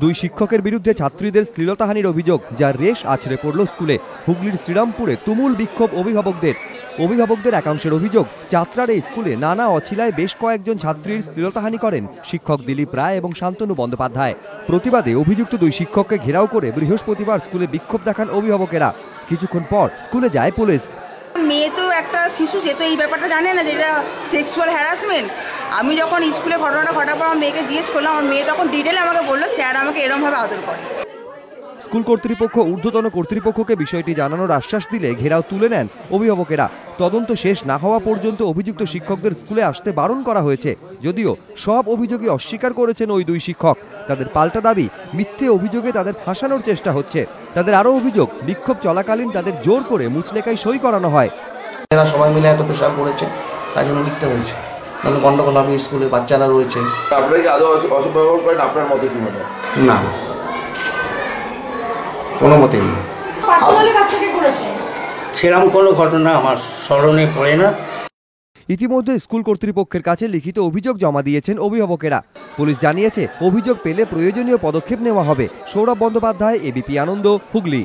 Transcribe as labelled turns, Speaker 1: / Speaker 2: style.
Speaker 1: দুই শিক্ষকের বিরুদ্ধে ছাত্রীদের শ্লীলতাহানির অভিযোগ, যার রেশ আছড়ে পড়ল স্কুলে। হুগলির শ্রীরামপুরে তুমুল বিক্ষোভ অভিভাবকদের একাংশের অভিযোগ, চাত্রার এই স্কুলে নানা অছিলায় বেশ কয়েকজন ছাত্রীর শ্লীলতাহানি করেন শিক্ষক দিলীপ রায় এবং শান্তনু বন্দ্যোপাধ্যায়। প্রতিবাদে অভিযুক্ত দুই শিক্ষককে ঘেরাও করে বৃহস্পতিবার স্কুলে বিক্ষোভ দেখান অভিভাবকেরা। কিছুক্ষণ পর স্কুলে যায় পুলিশ।
Speaker 2: মেয়ে তো একটা শিশু, সে তো এই ব্যাপারটা জানে না যে এটা সেক্সুয়াল হ্যারাসমেন্ট। আমি যখন স্কুলে ঘটনাটা ঘটার পর আমার মেয়েকে জিজ্ঞেস করলাম, আমার মেয়ে তখন ডিটেলে আমাকে বললো স্যার আমাকে এরকমভাবে আদর করে।
Speaker 1: স্কুল কর্তৃপক্ষ ঊর্ধ্বতন কর্তৃপক্ষকে বিষয়টি জানানোর আশ্বাস দিলে ঘেরাও তুলে নেন অভিভাবকেরা। তদন্ত শেষ না হওয়া পর্যন্ত অভিযুক্ত শিক্ষকদের স্কুলে আসতে বারণ করা হয়েছে। যদিও সব অভিযোগই অস্বীকার করেছেন ওই দুই শিক্ষক। তাদের পাল্টা দাবি, মিথ্যে অভিযোগে তাদের ফাঁসানোর চেষ্টা হচ্ছে। তাদের আরও অভিযোগ, বিক্ষোভ চলাকালীন তাদের জোর করে মুচলেখায় সই করানো হয়।
Speaker 3: এরা সবাই মিলে এত প্রেশার পড়েছে, তাই জন্য লিখতে হয়েছে। মানে গন্ডগোল হবে, স্কুলে বাচ্চারা রয়েছে।
Speaker 4: আপনারা কি আদৌ অসভ্য ব্যবহার করেন? আপনার মতে কি মনে হয়?
Speaker 3: না, কোনো মতেই না।
Speaker 5: সেরকম কোনো ঘটনা আমার স্মরণে পড়ে না।
Speaker 1: ইতিমধ্যে স্কুল কর্তৃপক্ষের কাছে লিখিত অভিযোগ জমা দিয়েছেন অভিভাবকেরা। পুলিশ জানিয়েছে অভিযোগ পেলে প্রয়োজনীয় পদক্ষেপ নেওয়া হবে। সৌরভ বন্দ্যোপাধ্যায়, এবিপি আনন্দ, হুগলি।